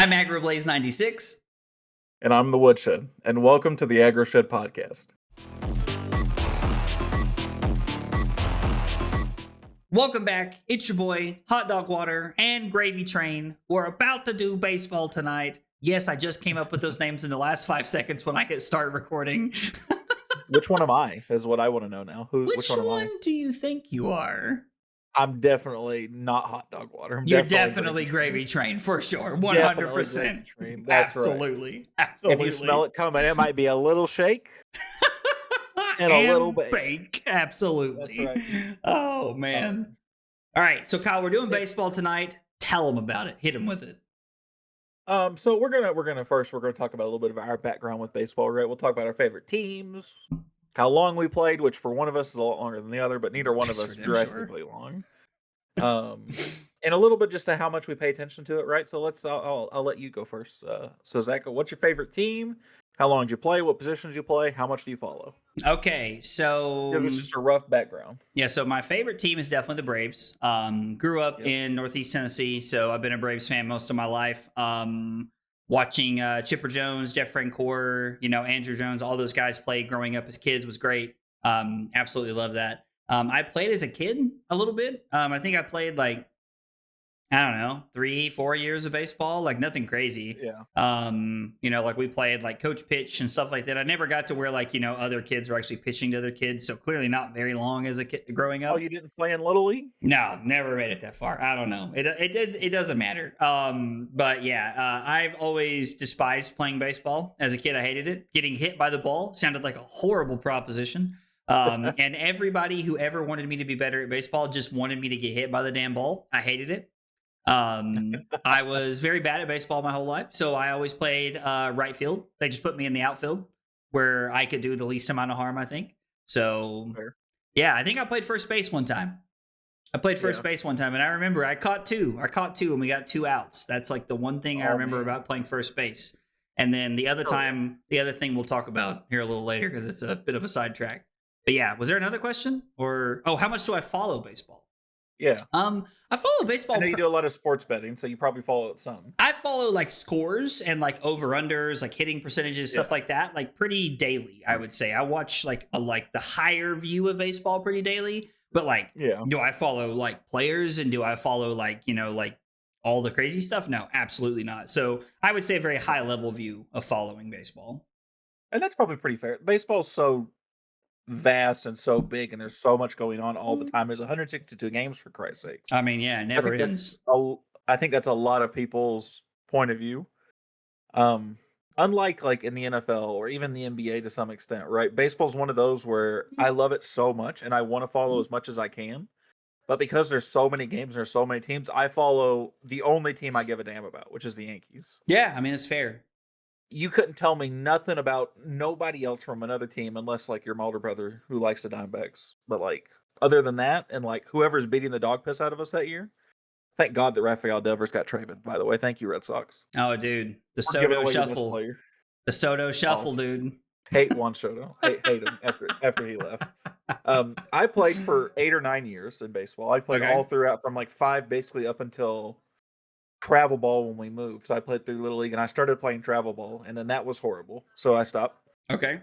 I'm AgroBlaze96. And I'm the Woodshed, and welcome to the AgroShed Podcast. Welcome back. It's your boy, Hot Dog Water and Gravy Train. We're about to do baseball tonight. Yes, I just came up with those names in the last 5 seconds when I hit start recording. Which one am I, is what I want to know now. Which one am I? do you think you are? I'm definitely not Hot Dog Water. You're definitely Gravy Train, for sure. 100%. That's absolutely. right. Absolutely. If you smell it coming, it might be a little shake and a little bake. Absolutely. That's right. Oh, man. All right. So, Kyle, we're doing baseball tonight. Tell them about it. Hit them with it. So we're gonna talk about a little bit of our background with baseball, right? We'll talk about our favorite teams, how long we played, which for one of us is a lot longer than the other, but neither one of us drastically long. And a little bit just to how much we pay attention to it, right? So I'll let you go first. So Zack, what's your favorite team? How long did you play? What positions you play? How much do you follow? Okay, so give us just a rough background. Yeah, so my favorite team is definitely the Braves. Grew up in Northeast Tennessee, so I've been a Braves fan most of my life. Watching Chipper Jones, Jeff Francoeur, Andrew Jones, all those guys play growing up as kids was great. Absolutely love that. I played as a kid a little bit. I think I played 3-4 years of baseball, nothing crazy. Yeah. We played coach pitch and stuff like that. I never got to where other kids were actually pitching to other kids. So clearly not very long as a kid growing up. Oh, you didn't play in Little League? No, never made it that far. I don't know. It doesn't matter. But yeah, I've always despised playing baseball. As a kid, I hated it. Getting hit by the ball sounded like a horrible proposition. And everybody who ever wanted me to be better at baseball just wanted me to get hit by the damn ball. I hated it. I was very bad at baseball my whole life, so I always played right field. They just put me in the outfield where I could do the least amount of harm, I think. So, yeah, I think I played first base one time. And I remember I caught two, and we got 2 outs. That's the one thing I remember about playing first base. And then the other thing we'll talk about here a little later because it's a bit of a sidetrack. But yeah, was there another question? Or how much do I follow baseball? Yeah. I follow baseball. I know you do a lot of sports betting, so you probably follow it some. I follow scores and over-unders, hitting percentages, stuff like that, pretty daily, I would say. I watch the higher view of baseball pretty daily. But do I follow players and do I follow all the crazy stuff? No, absolutely not. So I would say a very high level view of following baseball. And that's probably pretty fair. Baseball's so vast and so big, and there's so much going on all the time. There's 162 games, for Christ's sake. I mean, yeah, it never ends. I think that's a lot of people's point of view. Unlike in the NFL or even the NBA to some extent, right? Baseball's one of those where I love it so much and I want to follow as much as I can. But because there's so many games, there's so many teams, I follow the only team I give a damn about, which is the Yankees. Yeah, I mean, it's fair. You couldn't tell me nothing about nobody else from another team unless your Mulder brother who likes the Diamondbacks. But other than that, and whoever's beating the dog piss out of us that year, thank God that Rafael Devers got traded. By the way, thank you, Red Sox. Oh, dude, the Soto shuffle. The Soto shuffle, dude. Hate Juan Soto. Hate him after he left. I played for 8 or 9 years in baseball. I played all throughout from 5 basically up until travel ball when we moved. So I played through Little League and I started playing travel ball, and then that was horrible. So I stopped. Okay.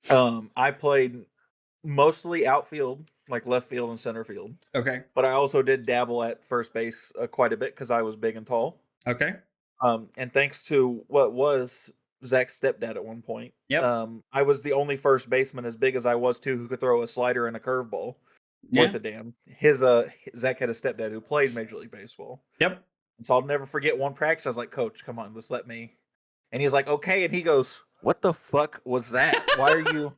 I played mostly outfield, left field and center field. Okay. But I also did dabble at first base quite a bit because I was big and tall. Okay. And thanks to what was Zack's stepdad at one point, I was the only first baseman as big as I was too who could throw a slider and a curveball worth a damn. Zack had a stepdad who played Major League Baseball. Yep. And so I'll never forget one practice. I was like, "Coach, come on, just let me." And he's like, "Okay." And he goes, "What the fuck was that? Why are you?"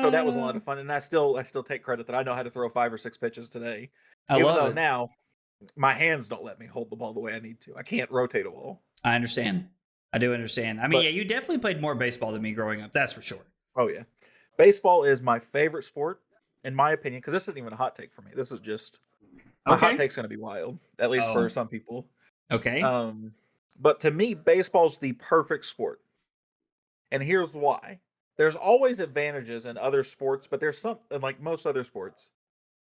So that was a lot of fun, and I still take credit that I know how to throw 5 or 6 pitches today. Even though now my hands don't let me hold the ball the way I need to. I can't rotate a ball. I understand. I do understand. I mean, you definitely played more baseball than me growing up. That's for sure. Oh yeah, baseball is my favorite sport, in my opinion. Because this isn't even a hot take for me. This is just my hot take's going to be wild, at least for some people. Okay. But to me, baseball's the perfect sport, and here's why. There's always advantages in other sports, but there's some, like most other sports,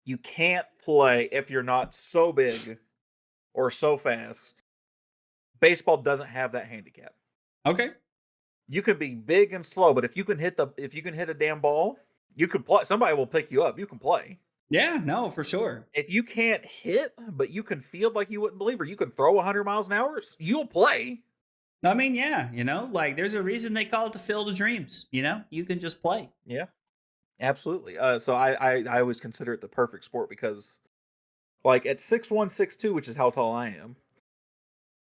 you can't play if you're not so big or so fast. Baseball doesn't have that handicap. Okay. You can be big and slow, but if you can hit a damn ball, you can play. Somebody will pick you up. You can play. Yeah, no, for sure. If you can't hit, but you can field like you wouldn't believe, or you can throw 100 miles an hour, you'll play. I mean, yeah, like there's a reason they call it the Field of Dreams. You can just play. Yeah, absolutely. So I always consider it the perfect sport because, like, at 6'1", 6'2", which is how tall I am,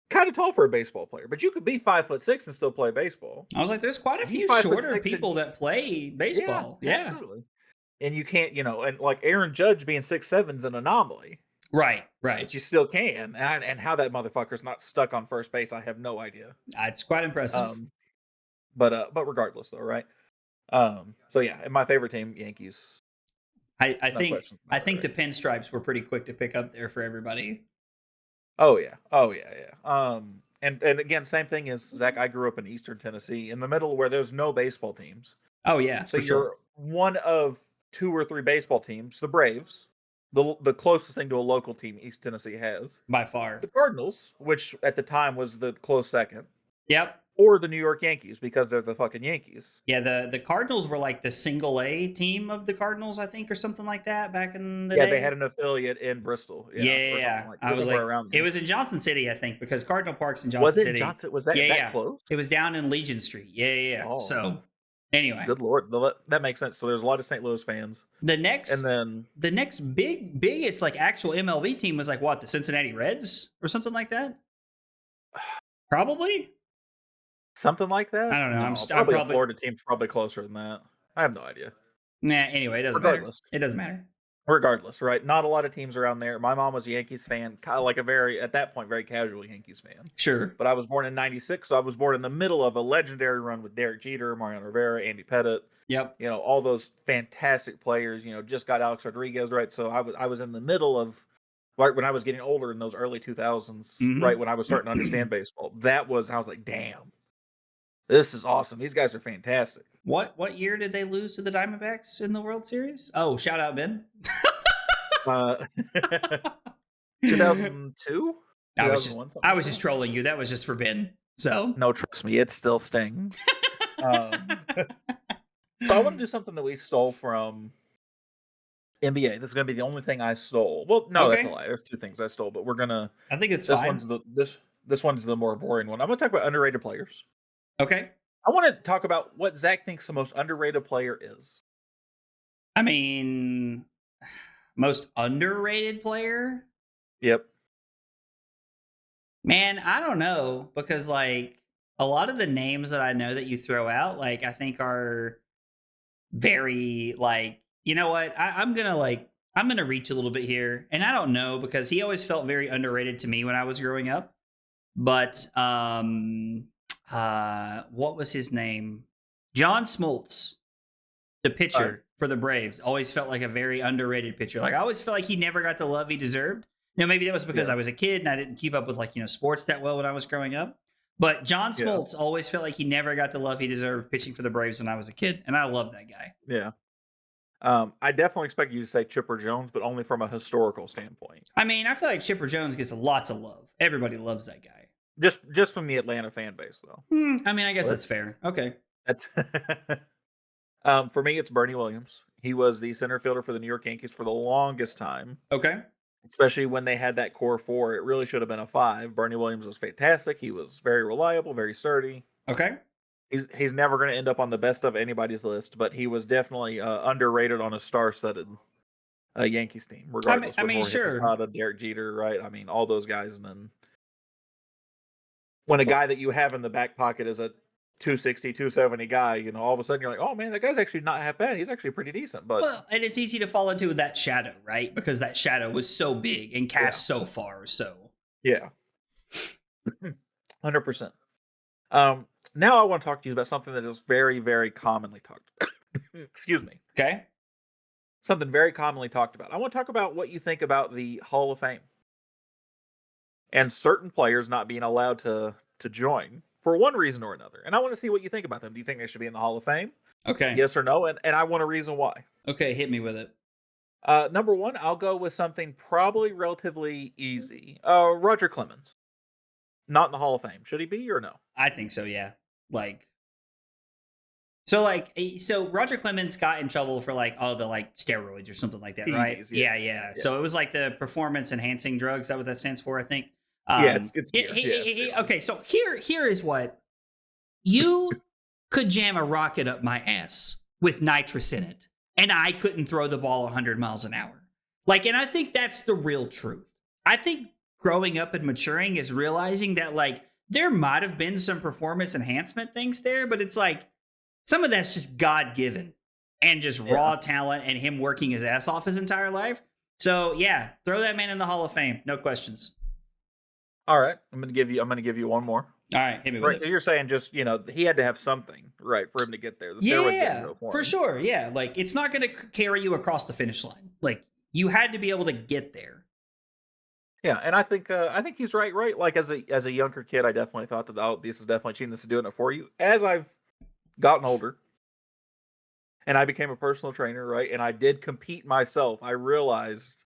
kind of tall for a baseball player, but you could be 5'6" and still play baseball. I was like, there's quite a few shorter people that play baseball. Yeah. Absolutely. And you can't, and like Aaron Judge being 6'7" is an anomaly. Right. But you still can. And how that motherfucker's not stuck on first base, I have no idea. It's quite impressive. But regardless, though, right? So yeah, and my favorite team, Yankees. I think the pinstripes were pretty quick to pick up there for everybody. Oh yeah. And again, same thing as Zach. I grew up in Eastern Tennessee, in the middle where there's no baseball teams. Oh yeah, so you're one of 2 or 3 baseball teams. The Braves, the closest thing to a local team East Tennessee has by far. The Cardinals, which at the time was the close second. Yep. Or the New York Yankees, because they're the fucking Yankees. Yeah, the Cardinals were like the single A team of the Cardinals, I think, or something like that back in the day. Yeah, they had an affiliate in Bristol. Yeah. I was like, it was in Johnson City, I think, because Cardinal Park's in Johnson City. Was that that close? It was down in Legion Street. Yeah. Oh. So, anyway. Good Lord. That makes sense. So there's a lot of St. Louis fans. The next biggest like actual MLB team was like what, the Cincinnati Reds or something like that? Probably. Something like that? I don't know. No, I'm probably the Florida team's probably closer than that. I have no idea. Nah, anyway, it doesn't matter. It doesn't matter. Regardless, right? Not a lot of teams around there. My mom was a Yankees fan, kind of like at that point, very casual Yankees fan. Sure. But I was born in 96, so I was born in the middle of a legendary run with Derek Jeter, Mariano Rivera, Andy Pettitte. Yep. All those fantastic players, just got Alex Rodriguez, right? So I was in the middle of, right when I was getting older in those early 2000s, right when I was starting to understand baseball. I was like, damn. This is awesome. These guys are fantastic. What year did they lose to the Diamondbacks in the World Series? Oh, shout out, Ben. 2002? I was just trolling you. That was just for Ben. So no, trust me, it still stings. So I want to do something that we stole from NBA. This is going to be the only thing I stole. Well, no, that's a lie. There's 2 things I stole, but we're gonna. I think it's this fine. This one's the more boring one. I'm gonna talk about underrated players. Okay. I want to talk about what Zach thinks the most underrated player is. I mean, most underrated player? Yep. Man, I don't know, because like a lot of the names that I know that you throw out, like I think are very like, you know what? I'm gonna reach a little bit here, and I don't know, because he always felt very underrated to me when I was growing up. But what was his name? John Smoltz, the pitcher for the Braves, always felt like a very underrated pitcher. Like I always felt like he never got the love he deserved. Maybe that was because I was a kid and I didn't keep up with sports that well when I was growing up. But John Smoltz always felt like he never got the love he deserved pitching for the Braves when I was a kid, and I love that guy. Yeah. I definitely expect you to say Chipper Jones, but only from a historical standpoint. I mean, I feel like Chipper Jones gets lots of love. Everybody loves that guy. Just from the Atlanta fan base, though. I mean, I guess that's fair. Okay. That's for me, it's Bernie Williams. He was the center fielder for the New York Yankees for the longest time. Okay. Especially when they had that core 4. It really should have been a 5. Bernie Williams was fantastic. He was very reliable, very sturdy. Okay. He's never going to end up on the best of anybody's list, but he was definitely underrated on a star-studded Yankees team, regardless. I mean, sure. Derek Jeter, right? I mean, all those guys. And then when a guy that you have in the back pocket is a 260, 270 guy, all of a sudden you're like, oh man, that guy's actually not half bad. He's actually pretty decent. But and it's easy to fall into that shadow, right? Because that shadow was so big and cast so far. So yeah, 100%. Now I want to talk to you about something that is very, very commonly talked about. Excuse me. Okay. Something very commonly talked about. I want to talk about what you think about the Hall of Fame and certain players not being allowed to join for one reason or another. And I want to see what you think about them. Do you think they should be in the Hall of Fame? Okay. Yes or no? And I want a reason why. Okay, hit me with it. Number one, I'll go with something probably relatively easy. Roger Clemens, not in the Hall of Fame. Should he be or no? I think so. Yeah. Like, so Roger Clemens got in trouble for like all the like steroids or something like that, right? PEDs, Yeah. So it was like the performance enhancing drugs. Is that what that stands for? I think. Yeah, it's gear. Okay, so here is what you could jam a rocket up my ass with nitrous in it, and I couldn't throw the ball 100 miles an hour. Like, and I think that's the real truth. I think growing up and maturing is realizing that like there might have been some performance enhancement things there, but it's like some of that's just God given and just raw talent and him working his ass off his entire life. So yeah, throw that man in the Hall of Fame, no questions. All right, I'm gonna give you one more. All right, hit me with it. You're saying just he had to have something right for him to get there. For sure. Yeah, like it's not going to carry you across the finish line. Like you had to be able to get there. Yeah, and I think he's right. Right, like as a younger kid, I definitely thought that this is definitely cheating. This is doing it for you. As I've gotten older, and I became a personal trainer, right, and I did compete myself, I realized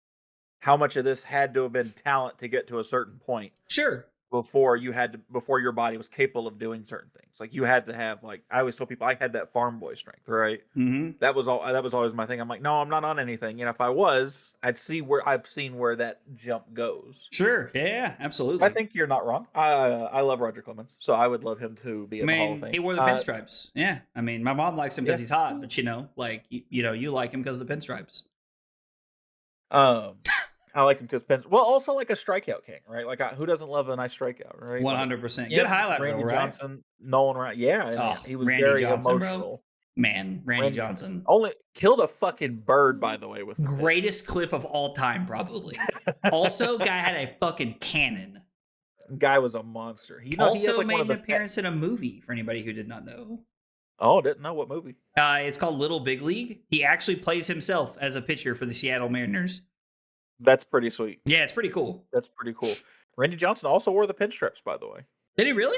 how much of this had to have been talent to get to a certain point. Sure. Before your body was capable of doing certain things. Like you had to have, like I always tell people, I had that farm boy strength, right? Mm-hmm. That was always my thing. I'm like, no, I'm not on anything. If I was, I've seen where that jump goes. Sure. Yeah, absolutely. I think you're not wrong. I love Roger Clemens, so I would love him to be in the Hall of Fame. He wore the pinstripes. Yeah. I mean, my mom likes him because he's hot, but you like him because of the pinstripes. I like him because also like a strikeout king, right? Like who doesn't love a nice strikeout, right? 100%. Good highlight Randy reel, right? Johnson, Nolan Ryan, yeah, he was Randy very Johnson, emotional. Bro. Man, Randy Johnson only killed a fucking bird, by the way. With greatest clip of all time, probably. Also, guy had a fucking cannon. Guy was a monster. He also made an appearance in a movie. For anybody who did not know. Oh, didn't know what movie? It's called Little Big League. He actually plays himself as a pitcher for the Seattle Mariners. That's pretty sweet. Yeah, it's pretty cool. That's pretty cool. Randy Johnson also wore the pinstripes, by the way. Did he really?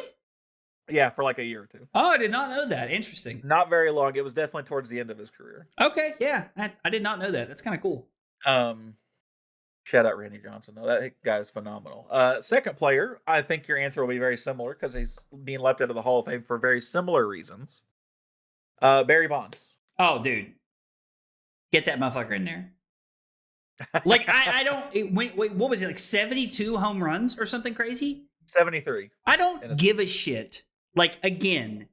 Yeah, for like a year or two. Oh, I did not know that. Interesting. Not very long. It was definitely towards the end of his career. Okay, yeah. I did not know that. That's kind of cool. Shout out Randy Johnson, though. That guy is phenomenal. Second player, I think your answer will be very similar because he's being left out of the Hall of Fame for very similar reasons. Barry Bonds. Oh, dude. Get that motherfucker in there. Like, I don't... Wait, what was it? Like 72 home runs or something crazy? 73. I don't give a shit. Like, again,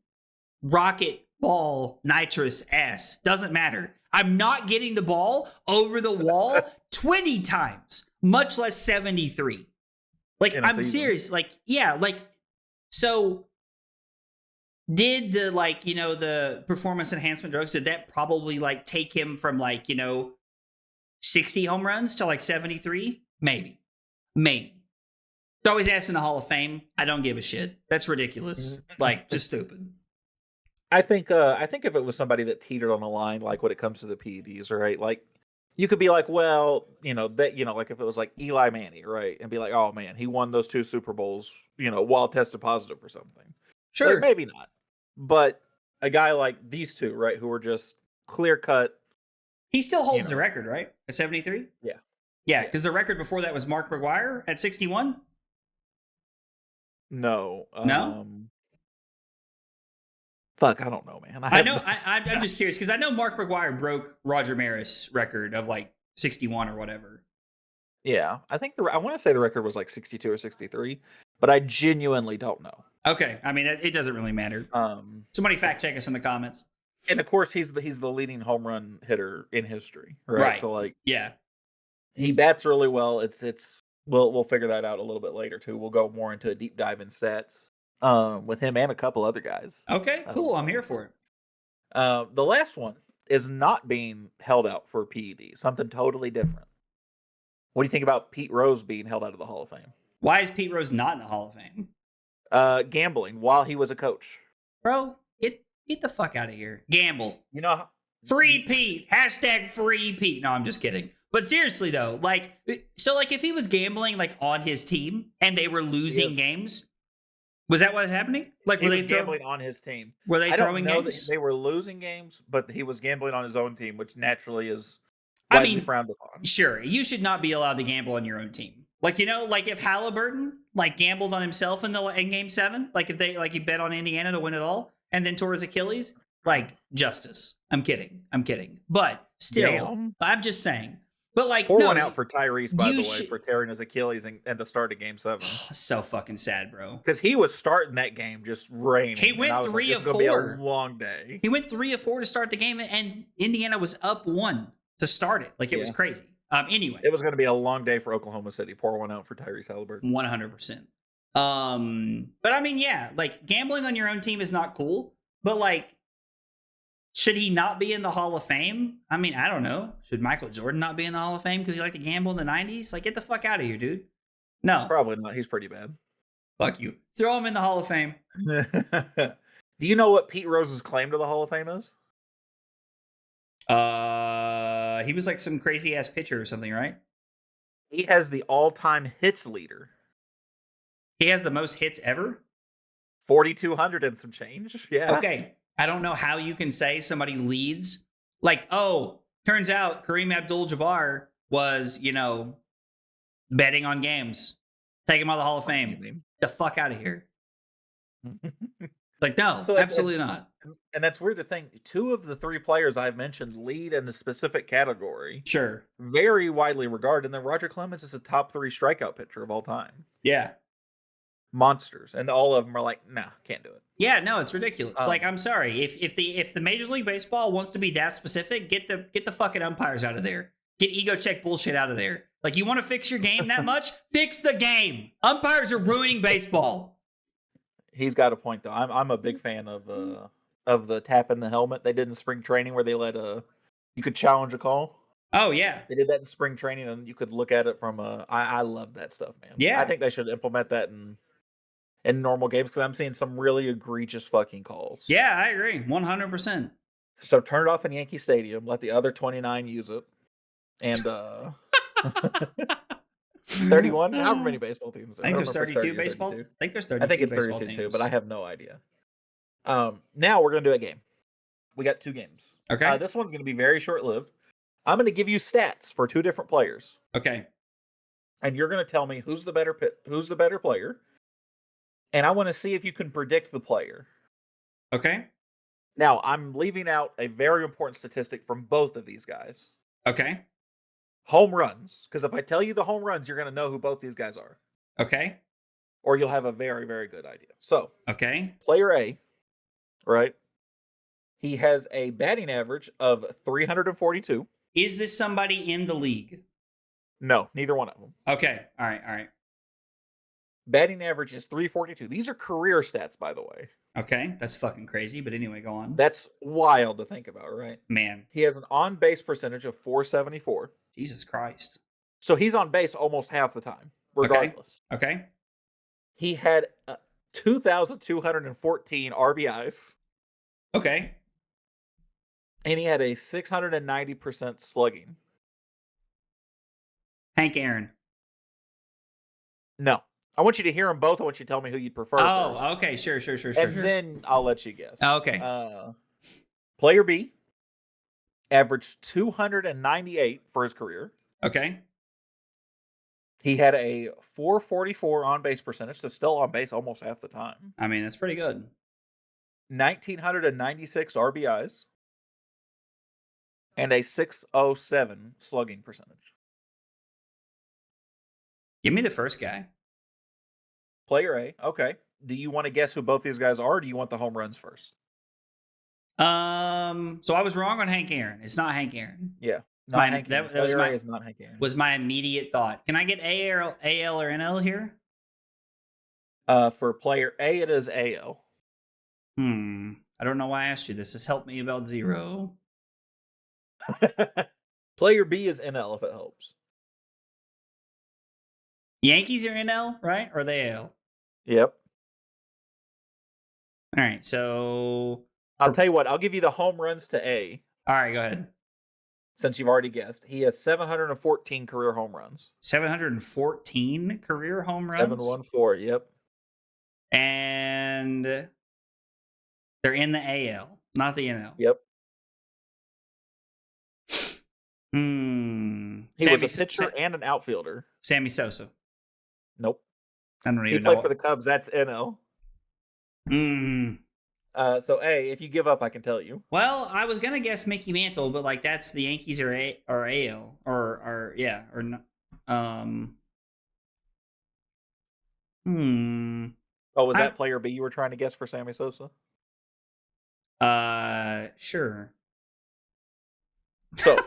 rocket, ball, nitrous, ass. Doesn't matter. I'm not getting the ball over the wall 20 times, much less 73. Like, I'm serious. Like, yeah, like, so did the, like, the performance enhancement drugs, did that probably, like, take him from, like, 60 home runs to, like, 73? Maybe. Throw his ass in the Hall of Fame. I don't give a shit. That's ridiculous. Like, just stupid. I think if it was somebody that teetered on a line, like when it comes to the PEDs, right? Like you could be like, well, like if it was like Eli Manning, right? And be like, oh man, he won those 2 Super Bowls, while tested positive for something. Sure. Like, maybe not. But a guy like these two, right, who were just clear cut. He still holds the record, right? At 73? Yeah. Yeah, because the record before that was Mark McGwire at 61? No. No? Fuck, I don't know, man. I'm just curious because I know Mark McGwire broke Roger Maris' record of like 61 or whatever. Yeah, I think I want to say the record was like 62 or 63, but I genuinely don't know. Okay, I mean it doesn't really matter. Somebody fact check us in the comments. And of course, he's the leading home run hitter in history, right? So like, yeah, he bats really well. We'll figure that out a little bit later too. We'll go more into a deep dive in stats. With him and a couple other guys. Okay, cool. I'm here for it. The last one is not being held out for PED. Something totally different. What do you think about Pete Rose being held out of the Hall of Fame? Why is Pete Rose not in the Hall of Fame? Gambling while he was a coach. Bro, get the fuck out of here. Gamble. Free Pete. # free Pete. No, I'm just kidding. But seriously though, like, so like if he was gambling like on his team and they were losing games. Was that what was happening? Like, were they gambling on his team? Were they throwing games? They were losing games, but he was gambling on his own team, which naturally is widely frowned upon. Sure, you should not be allowed to gamble on your own team. Like, like if Halliburton gambled on himself in Game 7, if he bet on Indiana to win it all and then tore his Achilles, justice. I'm kidding. But still, Damn. I'm just saying. But Pour no, one out for Tyrese, by the way, for tearing his Achilles and the start of Game 7. So fucking sad, bro. Because he was starting that game just raining. He went 3 of 4. It's going to be a long day. He went 3 of 4 to start the game, and Indiana was up 1 to start it. It was crazy. Anyway, it was going to be a long day for Oklahoma City. Pour one out for Tyrese Halliburton. 100%. But gambling on your own team is not cool. But should he not be in the Hall of Fame? I don't know. Should Michael Jordan not be in the Hall of Fame because he liked to gamble in the 90s? Get the fuck out of here, dude. No, probably not. He's pretty bad. Fuck you. Throw him in the Hall of Fame. Do you know what Pete Rose's claim to the Hall of Fame is? He was some crazy ass pitcher or something, right? He has the all-time hits leader. He has the most hits ever? 4,200 and some change. Yeah. Okay. I don't know how you can say somebody leads. Turns out Kareem Abdul-Jabbar was, betting on games. Take him out of the Hall of Fame. The fuck out of here. No, so absolutely not. And that's weird to think. 2 of the 3 players I've mentioned lead in a specific category. Sure. Very widely regarded. And then Roger Clemens is a top 3 strikeout pitcher of all time. Yeah. Monsters. And all of them are nah, can't do it. Yeah, no, it's ridiculous. I'm sorry. If the Major League Baseball wants to be that specific, get the fucking umpires out of there. Get ego check bullshit out of there. You want to fix your game that much? Fix the game. Umpires are ruining baseball. He's got a point though. I'm a big fan of the tap in the helmet they did in spring training where they let you could challenge a call. Oh yeah, they did that in spring training and you could look at it from I love that stuff, man. Yeah, I think they should implement that in normal games because I'm seeing some really egregious fucking calls. Yeah, I agree, 100%. So turn it off in Yankee Stadium. Let the other 29 use it, and 31. However many baseball teams. I think there's 32 baseball. 32. I think there's 32. I think it's 32 too, but I have no idea. Now we're gonna do a game. We got 2 games. Okay. This one's gonna be very short-lived. I'm gonna give you stats for 2 different players. Okay. And you're gonna tell me who's the better player. And I want to see if you can predict the player. Okay. Now, I'm leaving out a very important statistic from both of these guys. Okay. Home runs. Because if I tell you the home runs, you're going to know who both these guys are. Okay. Or you'll have a very, very good idea. So, okay. Player A, right? He has a batting average of 342. Is this somebody in the league? No, neither one of them. Okay. All right. Batting average is 342. These are career stats, by the way. Okay, that's fucking crazy. But anyway, go on. That's wild to think about, right? Man. He has an on-base percentage of 474. Jesus Christ. So he's on base almost half the time, regardless. Okay. He had 2,214 RBIs. Okay. And he had a 690% slugging. Hank Aaron. No. I want you to hear them both. I want you to tell me who you'd prefer. Oh, first. Okay. Sure. And then I'll let you guess. Okay. Player B averaged 298 for his career. Okay. He had a 444 on-base percentage, so still on base almost half the time. That's pretty good. 1,996 RBIs. And a 607 slugging percentage. Give me the first guy. Player A. Okay. Do you want to guess who both these guys are, or do you want the home runs first? So I was wrong on Hank Aaron. It's not Hank Aaron. Yeah. Hank Aaron. That was is not Hank Aaron. Was my immediate thought. Can I get AL or NL here? For player A, it is AL. I don't know why I asked you this. This helped me about 0. Player B is NL if it helps. Yankees are NL, right? Or are they AL? Yep. All right, so I'll tell you what. I'll give you the home runs to A. All right, go ahead. Since you've already guessed, he has 714 career home runs. 714 career home runs. 714. Yep. And they're in the AL, not the NL. Yep. He was a pitcher and an outfielder. Sammy Sosa. Nope. I don't even know. He played for the Cubs. That's NL. So A, if you give up, I can tell you. Well, I was gonna guess Mickey Mantle, but like that's the Yankees or AL or yeah or no. Oh, was that player B you were trying to guess for Sammy Sosa? Sure. So, all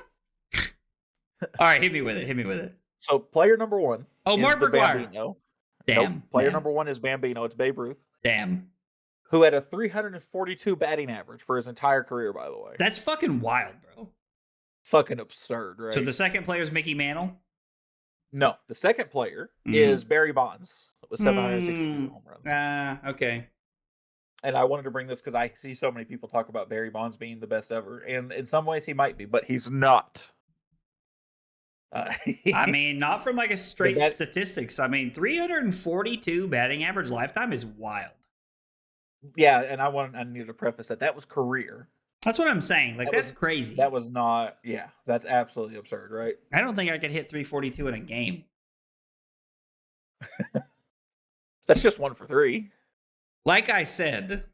right, hit me with it. So, player number 1. Oh, Mark McGwire. Bambino. Damn. Nope. Player number 1 is Bambino. It's Babe Ruth. Damn. Who had a 342 batting average for his entire career, by the way. That's fucking wild, bro. Fucking absurd, right? So the second player is Mickey Mantle? No, the second player is Barry Bonds with 762 home runs. Okay. And I wanted to bring this because I see so many people talk about Barry Bonds being the best ever, and in some ways he might be, but he's not. I mean, not from like a straight statistics. I mean, 342 batting average lifetime is wild. Yeah, and I needed to preface that was career. That's what I'm saying. Like, that's crazy. That was not, yeah, that's absolutely absurd, right? I don't think I could hit 342 in a game. That's just 1 for 3. Like I said.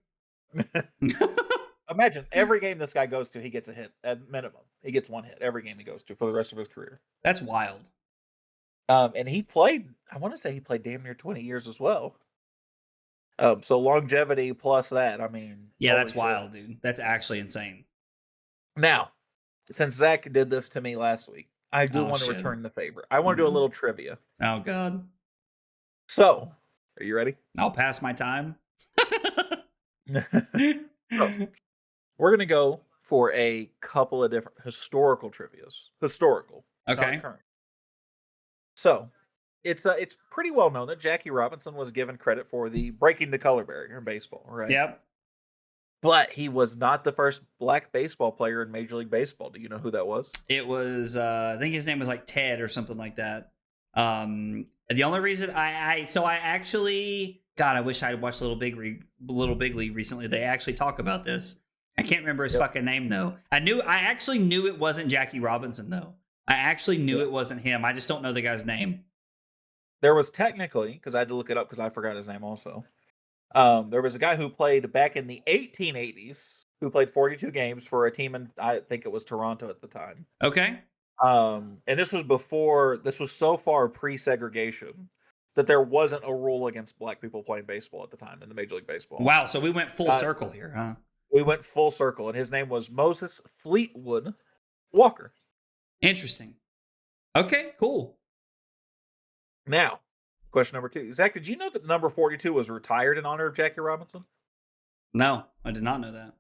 Imagine every game this guy goes to, he gets a hit at minimum. He gets 1 hit every game he goes to for the rest of his career. That's wild. And he played, I want to say he played damn near 20 years as well. So longevity plus that, I mean. Yeah, that's wild, dude. That's actually insane. Now, since Zach did this to me last week, I do want to return the favor. I want to do a little trivia. Oh, God. So, are you ready? I'll pass my time. So, we're going to go for a couple of different historical trivias. Historical. Okay. Not current. So, it's pretty well known that Jackie Robinson was given credit for the breaking the color barrier in baseball, right? Yep. But he was not the first black baseball player in Major League Baseball. Do you know who that was? It was, I think his name was like Ted or something like that. The only reason I actually, God, I wish I had watched Little Big League recently. They actually talk about this. I can't remember his fucking name though. I actually knew it wasn't Jackie Robinson though. I actually knew it wasn't him. I just don't know the guy's name. There was technically, because I had to look it up because I forgot his name also. There was a guy who played back in the 1880s who played 42 games for a team in, I think it was Toronto at the time. Okay. And this was so far pre-segregation that there wasn't a rule against black people playing baseball at the time in the Major League Baseball. Wow, so we went full circle here, huh? We went full circle, and his name was Moses Fleetwood Walker. Interesting. Okay, cool. Now, question number 2. Zach, did you know that number 42 was retired in honor of Jackie Robinson? No, I did not know that.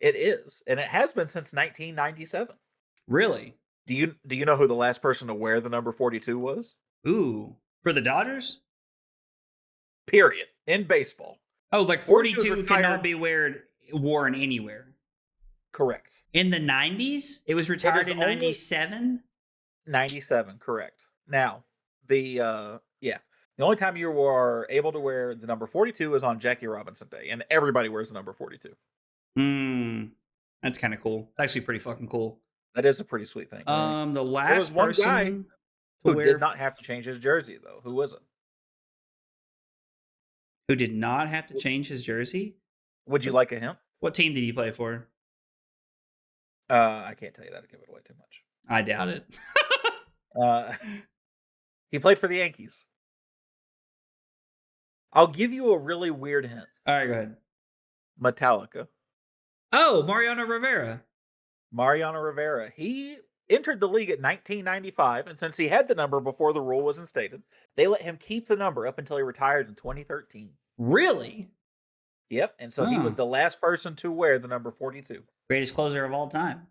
It is, and it has been since 1997. Really? Do you know who the last person to wear the number 42 was? Ooh, for the Dodgers? Period. In baseball. Oh, like 42 cannot be worn anywhere. Correct. In the 90s? It was retired in 97? 97, correct. Now, the only time you are able to wear the number 42 is on Jackie Robinson Day, and everybody wears the number 42. That's kind of cool. Actually pretty fucking cool. That is a pretty sweet thing. Right? The last person guy who did not have to change his jersey, though. Who was it? Who did not have to change his jersey? Would you like a hint? What team did he play for? I can't tell you that. I'd give it away too much. I doubt it. He played for the Yankees. I'll give you a really weird hint. All right, go ahead. Metallica. Oh, Mariano Rivera. Mariano Rivera. He entered the league at 1995, and since he had the number before the rule was instated, they let him keep the number up until he retired in 2013. Really? Yep, and so he was the last person to wear the number 42. Greatest closer of all time.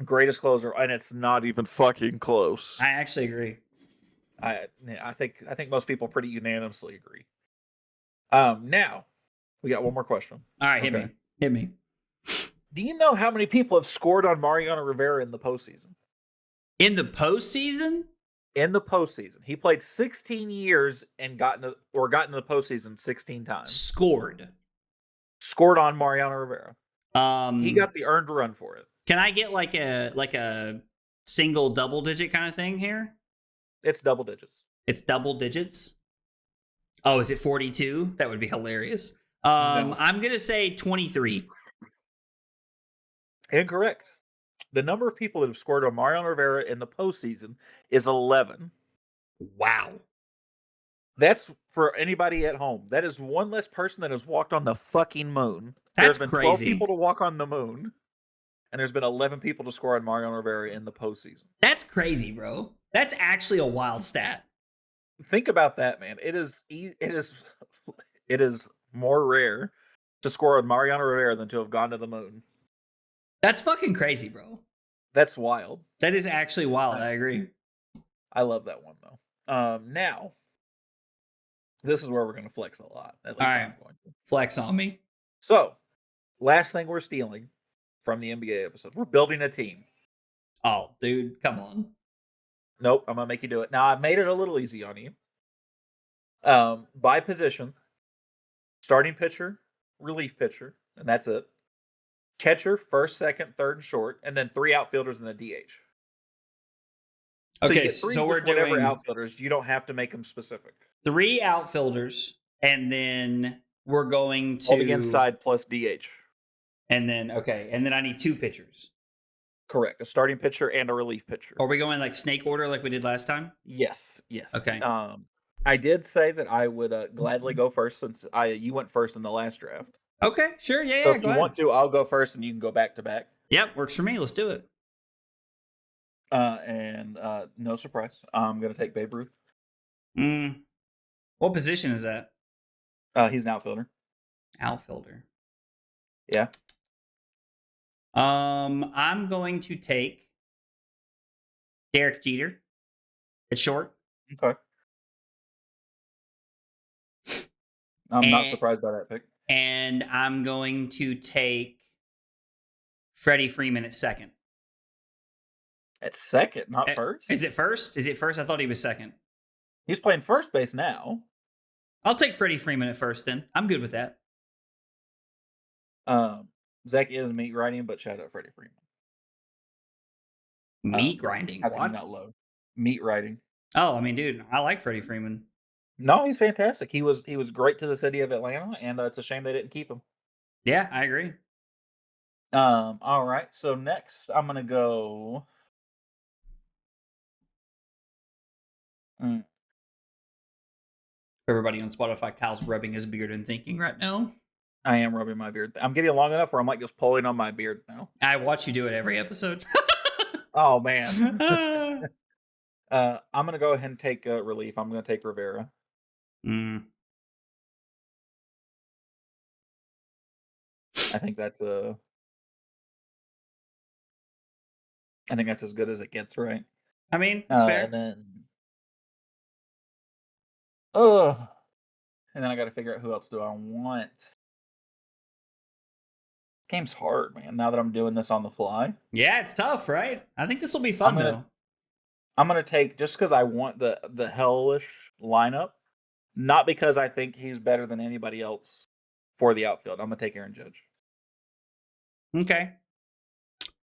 Greatest closer, and it's not even fucking close. I actually agree. I think most people pretty unanimously agree. Now, we got one more question. All right, hit me. Do you know how many people have scored on Mariano Rivera in the postseason? In the postseason? In the postseason. He played 16 years and got into the postseason 16 times. Scored on Mariano Rivera. He got the earned run for it. Can I get like a single double digit kind of thing here? It's double digits. It's double digits. Oh, is it 42? That would be hilarious. No. I'm gonna say 23. Incorrect. The number of people that have scored on Mariano Rivera in the postseason is 11. Wow. That's for anybody at home. That is one less person that has walked on the fucking moon. That's There's been crazy. 12 people to walk on the moon, and there's been 11 people to score on Mariano Rivera in the postseason. That's crazy, bro. That's actually a wild stat. Think about that, man. It is more rare to score on Mariano Rivera than to have gone to the moon. That's fucking crazy, bro. That's wild. That is actually wild. I agree. I love that one though. Now, this is where we're going to flex a lot. At least I'm going to flex on me. So, last thing we're stealing from the NBA episode, we're building a team. Oh, dude, come on. Nope, I'm gonna make you do it. Now I've made it a little easy on you. By position, starting pitcher, relief pitcher, and that's it. Catcher, first, second, third, and short, and then 3 outfielders and a DH. Okay, so we're doing whatever outfielders. You don't have to make them specific. 3 outfielders, and then we're going to all the inside plus DH. And then I need 2 pitchers. Correct, a starting pitcher and a relief pitcher. Are we going like snake order like we did last time? Yes. Okay. I did say that I would gladly go first since you went first in the last draft. Okay, sure, yeah. So if you want to, I'll go first and you can go back to back. Yep, works for me. Let's do it. And no surprise, I'm going to take Babe Ruth. What position is that? He's an outfielder. Outfielder. Yeah. I'm going to take Derek Jeter at short. Okay. I'm not surprised by that pick. And I'm going to take Freddie Freeman at second. At second, not first? Is it first? I thought he was second. He's playing first base now. I'll take Freddie Freeman at first then. I'm good with that. Zack is meat grinding, but shout out Freddie Freeman. Meat grinding? What? Not low. Meat riding. Oh, I mean, dude, I like Freddie Freeman. No, he's fantastic. He was great to the city of Atlanta, and it's a shame they didn't keep him. Yeah, I agree. All right. So next, I'm gonna go. Everybody on Spotify, Kyle's rubbing his beard and thinking right now. I am rubbing my beard. I'm getting long enough where I'm like just pulling on my beard now. I watch you do it every episode. Oh man. I'm gonna go ahead and take relief. I'm gonna take Rivera. I think that's as good as it gets, right? I mean, it's fair. And then I got to figure out who else do I want. Game's hard, man. Now that I'm doing this on the fly. Yeah, it's tough, right? I think this will be fun though. I'm gonna take just because I want the hellish lineup, not because I think he's better than anybody else for the outfield. I'm gonna take Aaron Judge. Okay.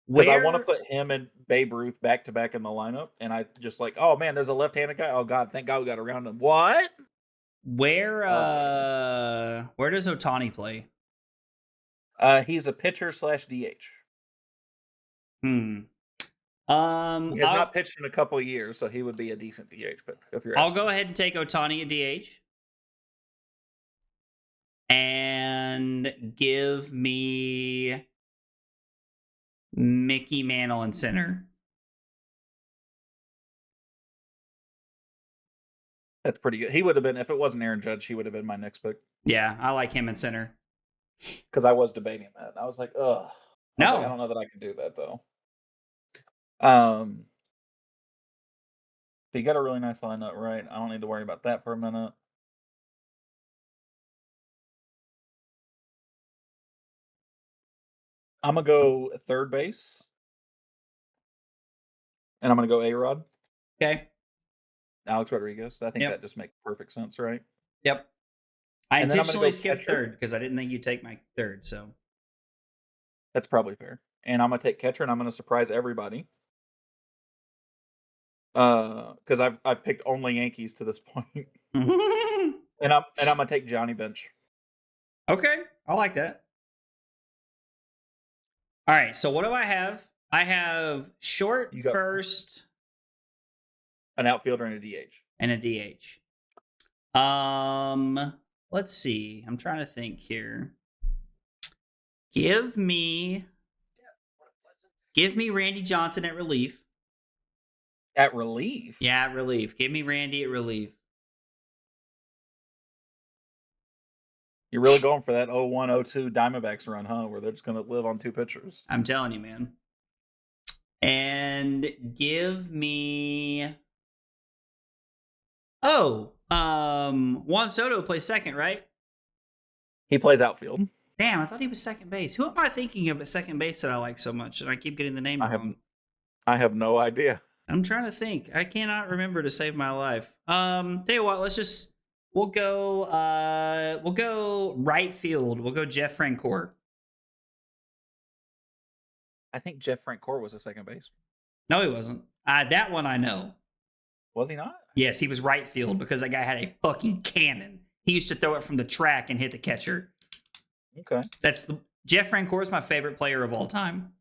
Because I want to put him and Babe Ruth back to back in the lineup, and I just like, oh man, there's a left-handed guy. Oh god, thank God we got around him. What? Where does Ohtani play? He's a pitcher / DH. He has not pitched in a couple of years, so he would be a decent DH. But if you're I'll go ahead and take Ohtani at DH. And give me Mickey Mantle in center. That's pretty good. He would have been, if it wasn't Aaron Judge, he would have been my next pick. Yeah, I like him in center. Because I was debating that. I was like, ugh. No. I don't know that I can do that, though. But you got a really nice lineup, right? I don't need to worry about that for a minute. I'm going to go third base. And I'm going to go A-Rod. Okay. Alex Rodriguez. I think that just makes perfect sense, right? Yep. I intentionally skipped third because I didn't think you'd take my third, so. That's probably fair. And I'm going to take catcher, and I'm going to surprise everybody. Because I've picked only Yankees to this point, and I'm gonna take Johnny Bench. Okay, I like that. All right, so what do I have? I have short You got first an outfielder and a DH. and a DH. Let's see. I'm trying to think here. Give me Randy Johnson at relief. At relief? Yeah, at relief. Give me Randy at relief. You're really going for that 0-1-0-2 Diamondbacks run, huh? Where they're just going to live on 2 pitchers. I'm telling you, man. And give me. Juan Soto plays second, right? He plays outfield. Damn, I thought he was second base. Who am I thinking of at second base that I like so much? And I keep getting the name wrong. I have no idea. I'm trying to think. I cannot remember to save my life. Tell you what, we'll go right field. We'll go Jeff Francoeur. I think Jeff Francoeur was a second base. No, he wasn't. That one I know. Was he not? Yes, he was right field because that guy had a fucking cannon. He used to throw it from the track and hit the catcher. Okay. Jeff Francoeur is my favorite player of all time.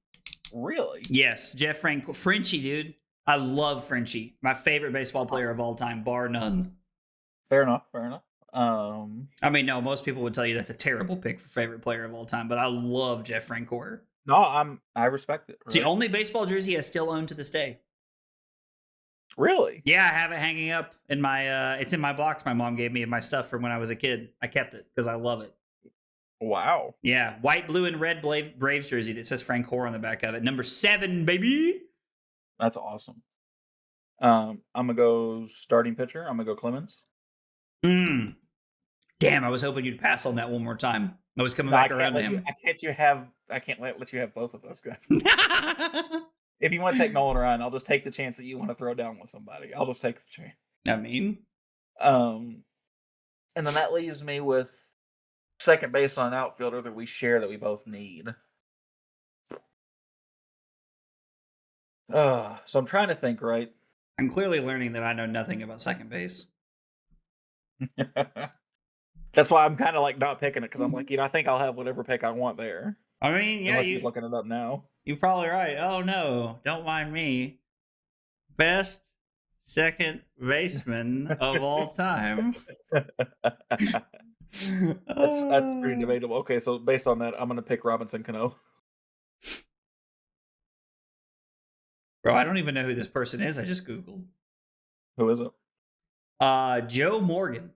Really? Yes, Jeff Francoeur. Frenchie, dude. I love Frenchie. My favorite baseball player of all time, bar none. Fair enough. I mean, no, most people would tell you that's a terrible pick for favorite player of all time, but I love Jeff Francoeur. No, I respect it. Right? It's the only baseball jersey I still own to this day. Really? Yeah, I have it hanging up in my it's in my box my mom gave me of my stuff from when I was a kid. I kept it because I love it. Wow. Yeah, white, blue, and red Braves jersey that says Francoeur on the back of it. Number 7, baby. That's awesome. I'm gonna go starting pitcher. I'm gonna go Clemens. Damn, I was hoping you'd pass on that one more time. I was coming back around to him. I can't let you have both of those guys. If you want to take Nolan Ryan, I'll just take the chance that you want to throw down with somebody. I'll just take the chance. I mean, and then that leaves me with second base on an outfielder that we share that we both need. So I'm trying to think, right? I'm clearly learning that I know nothing about second base. That's why I'm kind of like not picking it because I'm like, I think I'll have whatever pick I want there. I mean, yeah, he's looking it up now. You're probably right. Oh no, don't mind me. Best second baseman of all time. That's pretty debatable. Okay, so based on that, I'm gonna pick Robinson Cano. Bro, I don't even know who this person is. I just Googled. Who is it? Joe Morgan.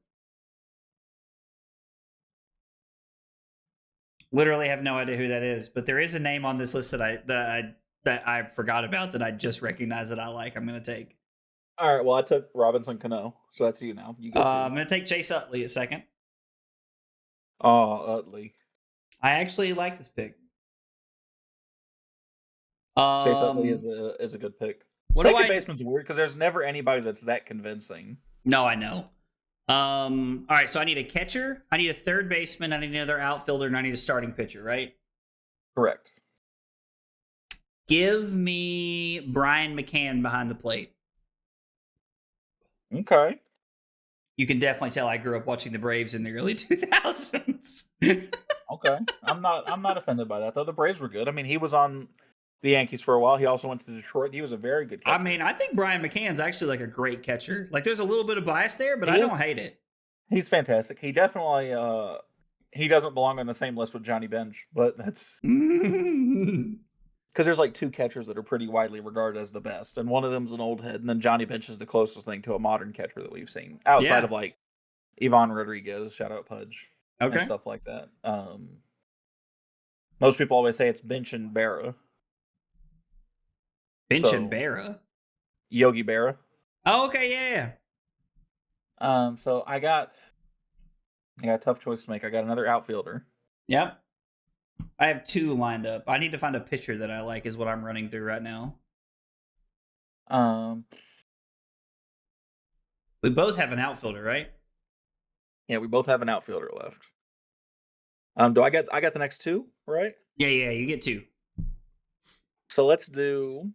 Literally have no idea who that is, but there is a name on this list that I forgot about that I just recognized that I like. I'm gonna take. All right. Well, I took Robinson Cano, so that's you now. You I'm gonna take Chase Utley at second. Oh, Utley. I actually like this pick. Chase Utley is a good pick. Second baseman's weird because there's never anybody that's that convincing. No, I know. All right, so I need a catcher, I need a third baseman, I need another outfielder, and I need a starting pitcher, right? Correct. Give me Brian McCann behind the plate. Okay. You can definitely tell I grew up watching the Braves in the early 2000s. Okay. I'm not offended by that though. The Braves were good. I mean, he was on the Yankees for a while. He also went to Detroit. He was a very good catcher. I mean, I think Brian McCann's actually like a great catcher. Like there's a little bit of bias there, but I don't hate it. He's fantastic. He definitely he doesn't belong on the same list with Johnny Bench, but that's because there's like 2 catchers that are pretty widely regarded as the best, and one of them's an old head, and then Johnny Bench is the closest thing to a modern catcher that we've seen outside of like Ivan Rodriguez, shout out Pudge, and stuff like that. Most people always say it's Bench and Berra. And Berra? Yogi Berra. Oh, okay, yeah. So I got a tough choice to make. I got another outfielder. Yep. I have 2 lined up. I need to find a pitcher that I like is what I'm running through right now. We both have an outfielder, right? Yeah, we both have an outfielder left. Do I got the next 2, right? Yeah, you get 2. So let's do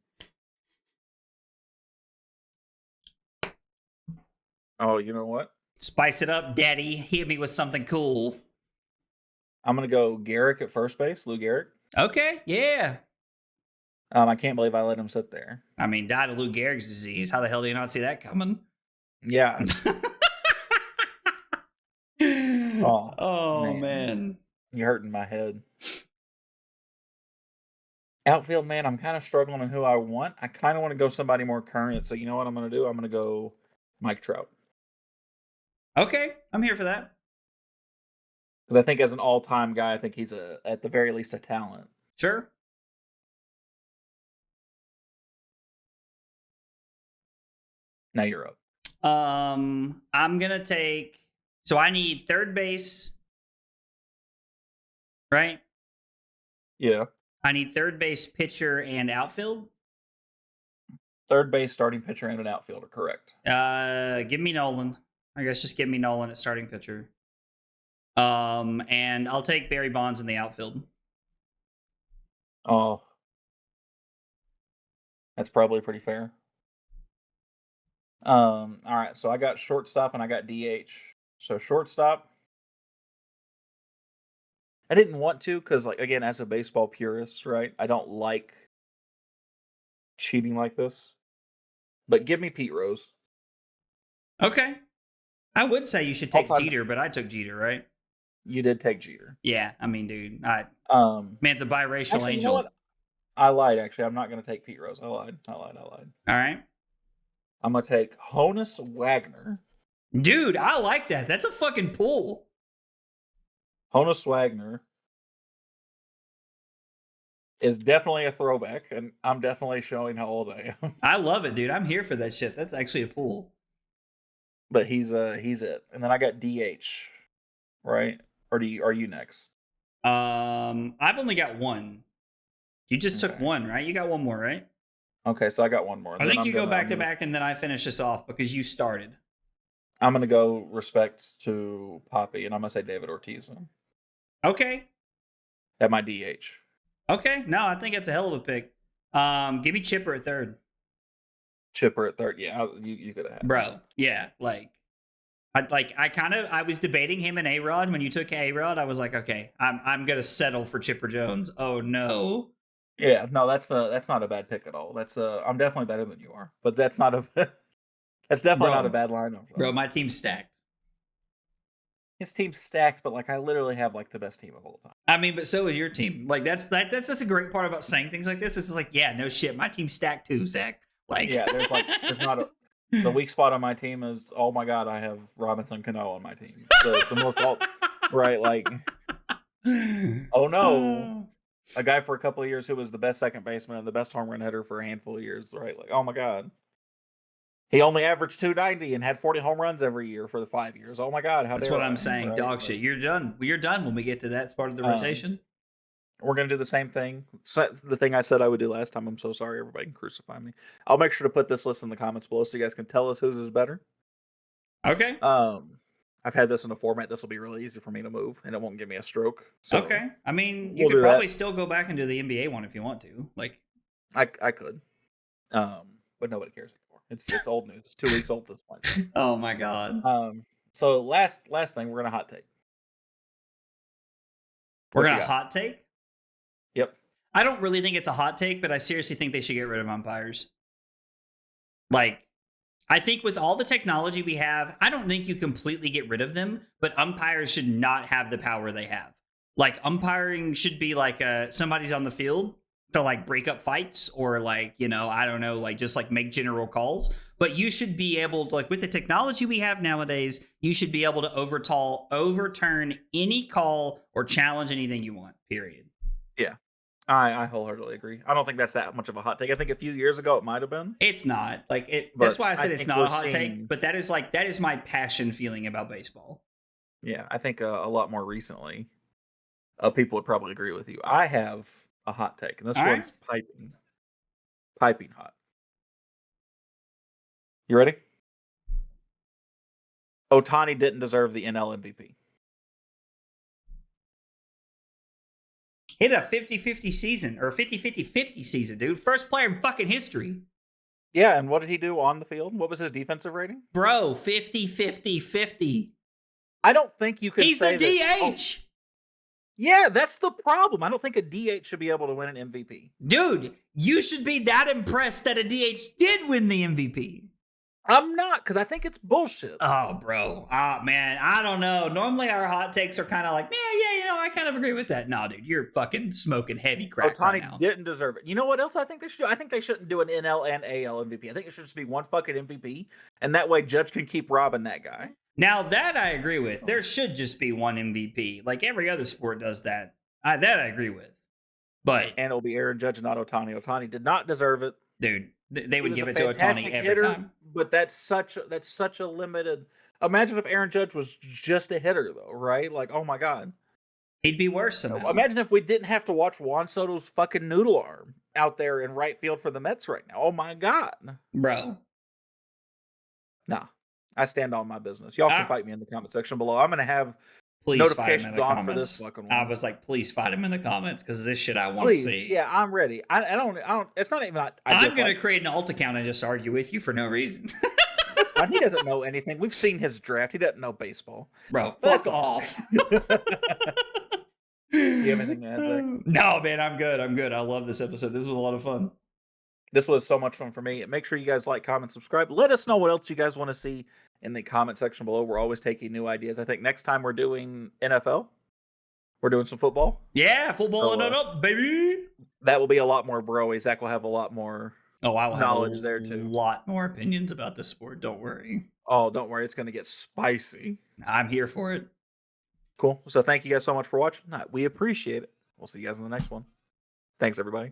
Oh, you know what? Spice it up, daddy. Hit me with something cool. I'm gonna go Garrick at first base, Lou Gehrig. Okay, yeah. I can't believe I let him sit there. I mean, died of Lou Gehrig's disease. How the hell do you not see that coming? Yeah. Oh man. You're hurting my head. Outfield, man, I'm kind of struggling on who I want. I kind of want to go somebody more current. So you know what I'm going to do? I'm going to go Mike Trout. Okay, I'm here for that. Because I think as an all-time guy, I think he's at the very least a talent. Sure. Now you're up. I'm gonna take. So I need third base, right? Yeah. I need third base, pitcher, and outfield. Third base, starting pitcher, and an outfielder. Correct. Give me Nolan. I guess just give me Nolan at starting pitcher. And I'll take Barry Bonds in the outfield. Oh, that's probably pretty fair. All right. So I got shortstop and I got DH. So shortstop. I didn't want to because, like, again, as a baseball purist, right? I don't like cheating like this. But give me Pete Rose. Okay. I would say you should take Jeter, but I took Jeter, right? You did take Jeter. Yeah, I mean, dude, man's a biracial actually, angel. You know what? I lied. Actually, I'm not going to take Pete Rose. I lied. All right. I'm going to take Honus Wagner. Dude, I like that. That's a fucking pull. Honus Wagner is definitely a throwback, and I'm definitely showing how old I am. I love it, dude. I'm here for that shit. That's actually a pull. But he's it. And then I got DH, right? Or are you next? I've only got one. You just took one, right? You got one more, right? Okay, so I got one more. I think you go back to back, and then I finish this off because you started. I'm gonna go respect to Poppy, and I'm gonna say David Ortiz. Okay. At my DH. Okay. No, I think it's a hell of a pick. Give me Chipper at third. Chipper at third. Yeah, you could have had. Bro, yeah, I was debating him and A-Rod. When you took A-Rod, I was like, okay, I'm gonna settle for Chipper Jones. Oh no. Yeah, no, that's not a bad pick at all. I'm definitely better than you are, but that's not a that's definitely not a bad lineup. Bro, my team's stacked. His team's stacked, but like I literally have like the best team of all time. I mean, but so is your team. Like that's a great part about saying things like this. It's like, yeah, no shit, my team's stacked too, Zach. Like, yeah, there's not the weak spot on my team is, oh my god, I have Robinson Cano on my team. The more fault, right? Like, oh no, a guy for a couple of years who was the best second baseman and the best home run hitter for a handful of years, right? Like, oh my god, he only averaged 290 and had 40 home runs every year for the 5 years. Oh my god, that's what I'm saying, right? Dog shit. You're done. You're done when we get to that part of the rotation. We're going to do the same thing. The thing I said I would do last time. I'm so sorry. Everybody can crucify me. I'll make sure to put this list in the comments below so you guys can tell us whose is better. Okay. I've had this in a format. This will be really easy for me to move, and it won't give me a stroke. So okay. I mean, you could probably still go back and do the NBA one if you want to. Like, I could. But nobody cares anymore. It's old news. It's 2 weeks old at this point. Oh my god. So last thing, we're gonna hot take. We're gonna hot take? Yep. I don't really think it's a hot take, but I seriously think they should get rid of umpires. Like, I think with all the technology we have, I don't think you completely get rid of them, but umpires should not have the power they have. Like, umpiring should be like somebody's on the field to like break up fights or like, you know, I don't know, like just like make general calls. But you should be able to, like with the technology we have nowadays, you should be able to overturn any call or challenge anything you want, period. Yeah. I wholeheartedly agree. I don't think that's that much of a hot take. I think a few years ago it might have been. It's not. Like it. That's why I said it's not a hot take. But that is my passion feeling about baseball. Yeah, I think a lot more recently, people would probably agree with you. I have a hot take, and this one's piping hot. You ready? Ohtani didn't deserve the NL MVP. Hit a 50-50 season, or 50-50-50 season, dude. First player in fucking history. Yeah, and what did he do on the field? What was his defensive rating? Bro, 50, 50, 50. I don't think you can He's say the that. Oh, DH. yeah, that's the problem. I don't think a DH should be able to win an MVP. Dude, you should be that impressed that a DH did win the MVP. I'm not, because I think it's bullshit. Oh, bro. Oh, man. I don't know. Normally, our hot takes are kind of like, yeah, I kind of agree with that. No, dude, you're fucking smoking heavy crack right now. Ohtani didn't deserve it. You know what else I think they should do? I think they shouldn't do an NL and AL MVP. I think it should just be one fucking MVP, and that way Judge can keep robbing that guy. Now, that I agree with. There should just be one MVP. Like every other sport does that. That I agree with. But And it'll be Aaron Judge, not Ohtani. Ohtani did not deserve it. Dude, they would give it to Ohtani every time. But that's such a limited. Imagine if Aaron Judge was just a hitter, though, right? Like, oh my god, he'd be worse somehow. Imagine if we didn't have to watch Juan Soto's fucking noodle arm out there in right field for the Mets right now. Oh my god, bro. Nah, I stand on my business. Y'all can fight me in the comment section below. I'm gonna have notifications on for this fucking one. I was like, please fight him in the comments because this shit I want to see. Yeah, I'm ready. I don't. It's not even. I'm gonna create an alt account and just argue with you for no reason. That's fine. He doesn't know anything. We've seen his draft. He doesn't know baseball. Bro, fuck off. You have anything to add, Zach? No, man, I'm good. I love this episode. This was a lot of fun. This was so much fun for me. Make sure you guys like, comment, subscribe. Let us know what else you guys want to see in the comment section below. We're always taking new ideas. I think next time we're doing NFL. We're doing some football. Yeah, football and up, baby. That will be a lot more bro-y. Zach will have a lot more knowledge there too. A lot more opinions about the sport. Don't worry. Oh, don't worry. It's going to get spicy. I'm here for it. Cool. So thank you guys so much for watching. We appreciate it. We'll see you guys in the next one. Thanks, everybody.